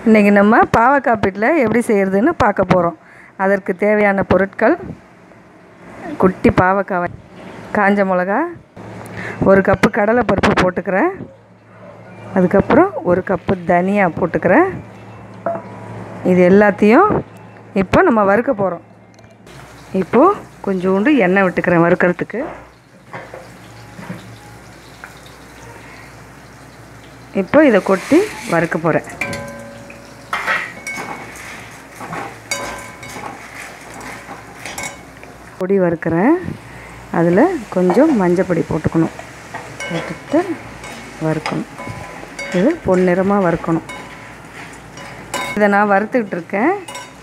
இன்றைக்கி நம்ம பாவக்காய் பிட்டில் எப்படி செய்கிறதுன்னு பார்க்க போகிறோம். அதற்கு தேவையான பொருட்கள்: குட்டி பாவக்காய், காஞ்ச மிளகா, 1 கப்பு கடலைப்பருப்பு போட்டுக்கிறேன். அதுக்கப்புறம் 1 கப்பு தனியா போட்டுக்கிறேன். இது எல்லாத்தையும் இப்போ நம்ம வறுக்க போகிறோம். இப்போது கொஞ்சோண்டு எண்ணெய் விட்டுக்கிறேன் வறுக்கிறதுக்கு. இப்போ இதை கொட்டி வறுக்க போகிறேன். பொடி வறுக்கிறேன். அதில் கொஞ்சம் மஞ்சப்பொடி போட்டுக்கணும். போட்டுட்டு வறுக்கணும். இது பொன்னிறமாக வறுக்கணும். இதை நான் வறுத்துக்கிட்டு இருக்கேன்.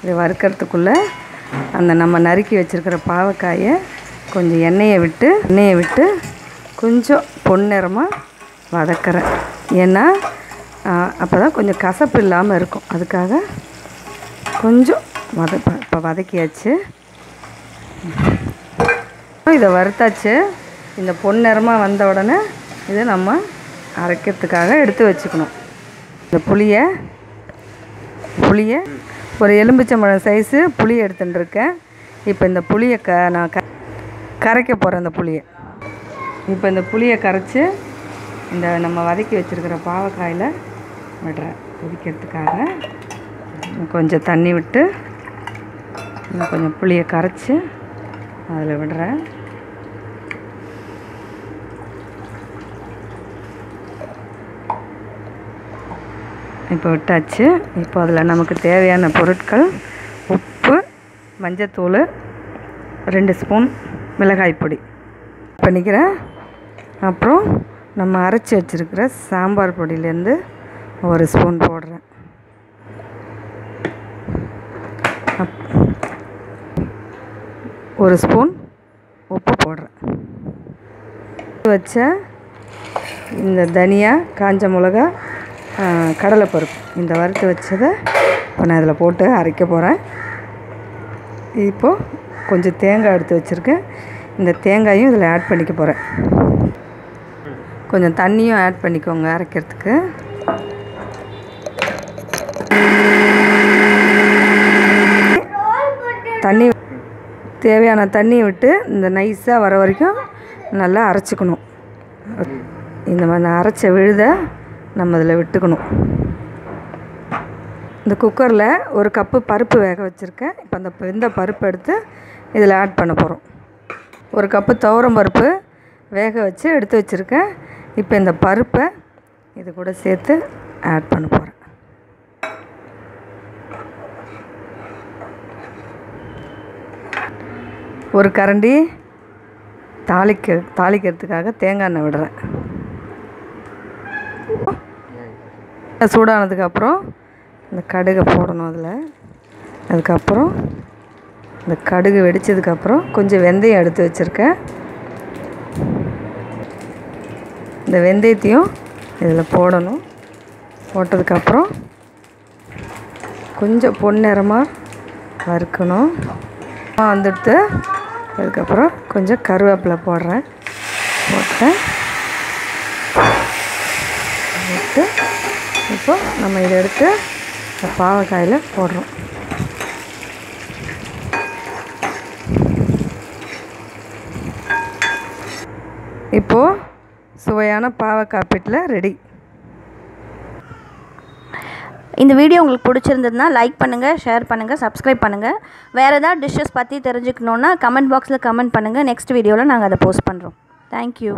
இதை வறுக்கிறதுக்குள்ளே அந்த நம்ம நறுக்கி வச்சுருக்கிற பாவக்காயை கொஞ்சம் எண்ணெயை விட்டு கொஞ்சம் பொன்னிறமாக வதக்கிறேன். ஏன்னா அப்போ தான் கொஞ்சம் கசப்பு இல்லாமல் இருக்கும். அதுக்காக கொஞ்சம் இப்போ வதக்கியாச்சு. இதை வறுத்தாச்சு. இந்த பொன்னிறமாக வந்த உடனே இதை நம்ம அரைக்கிறதுக்காக எடுத்து வச்சுக்கணும். இந்த புளியை ஒரு எலும்பிச்சம்பழம் சைஸு புளி எடுத்துட்டுருக்கேன். இப்போ இந்த புளியை நான் கரைக்க போகிறேன். இந்த புளியை இப்போ இந்த புளியை கரைச்சி இந்த நம்ம வதக்கி வச்சுருக்கிற பாவக்காயில் விடுறேன். கொதிக்கிறதுக்காக கொஞ்சம் தண்ணி விட்டு கொஞ்சம் புளியை கரைச்சி அதில் விடுறேன். இப்போ விட்டாச்சு. இப்போ அதில் நமக்கு தேவையான பொருட்கள்: உப்பு, மஞ்சத்தூள், 2 ஸ்பூன் மிளகாய் பொடி பண்ணிக்கிறேன். அப்புறம் நம்ம அரைச்சி வச்சுருக்கிற சாம்பார் பொடியிலேருந்து 1 ஸ்பூன் போடுறேன். 1 ஸ்பூன் உப்பு போடுறேன். வச்ச இந்த தனியா, காஞ்ச மிளகா, கடலைப்பருப்பு இந்த வறுத்து வச்சதை இப்போ நான் இதில் போட்டு அரைக்க போகிறேன். இப்போது கொஞ்சம் தேங்காய் எடுத்து வச்சுருக்கேன். இந்த தேங்காயும் இதில் ஆட் பண்ணிக்க போகிறேன். கொஞ்சம் தண்ணியும் ஆட் பண்ணிக்கோங்க அரைக்கிறதுக்கு. தண்ணி தேவையான தண்ணியை விட்டு இந்த நைஸாக வர வரைக்கும் நல்லா அரைச்சிக்கணும். இந்த மாதிரி அரைச்ச விழுதை நம்ம இதில் விட்டுக்கணும். இந்த குக்கரில் 1 கப்பு பருப்பு வேக வச்சுருக்கேன். இப்போ அந்த வெந்த பருப்பு எடுத்து இதில் ஆட் பண்ண போகிறோம். 1 கப்பு துவரம் பருப்பு வேக வச்சு எடுத்து வச்சுருக்கேன். இப்போ இந்த பருப்பை இது கூட சேர்த்து ஆட் பண்ண போகிறேன். ஒரு கரண்டி தாளிக்கிறதுக்காக தேங்காய் எண்ணெய் விடுறேன். சூடானதுக்கப்புறம் இந்த கடுகை போடணும் அதில். அதுக்கப்புறம் இந்த கடுகு வெடித்ததுக்கப்புறம் கொஞ்சம் வெந்தயம் எடுத்து வச்சுருக்கேன். இந்த வெந்தயத்தையும் இதில் போடணும். போட்டதுக்கப்புறம் கொஞ்சம் பொன்னிறமாக வறுக்கணும். வந்துட்டு அதுக்கப்புறம் கொஞ்சம் கருவேப்பிலை போடுறேன். போட்டு இப்போ நம்ம இதை எடுத்து இந்த பாவக்காயில் போடுறோம். இப்போது சுவையான பாவக்காய் பிட்டில் ரெடி. இந்த வீடியோ உங்களுக்கு பிடிச்சிருந்ததுன்னா லைக் பண்ணுங்கள், ஷேர் பண்ணுங்கள், சப்ஸ்கிரைப் பண்ணுங்கள். வேறு ஏதாவது டிஷ்ஷஸ் பற்றி தெரிஞ்சுக்கணுன்னா கமெண்ட் பாக்ஸில் கமெண்ட் பண்ணுங்கள். நெக்ஸ்ட் வீடியோவில் நாங்கள் அதை போஸ்ட் பண்ணுறோம். தேங்க்யூ.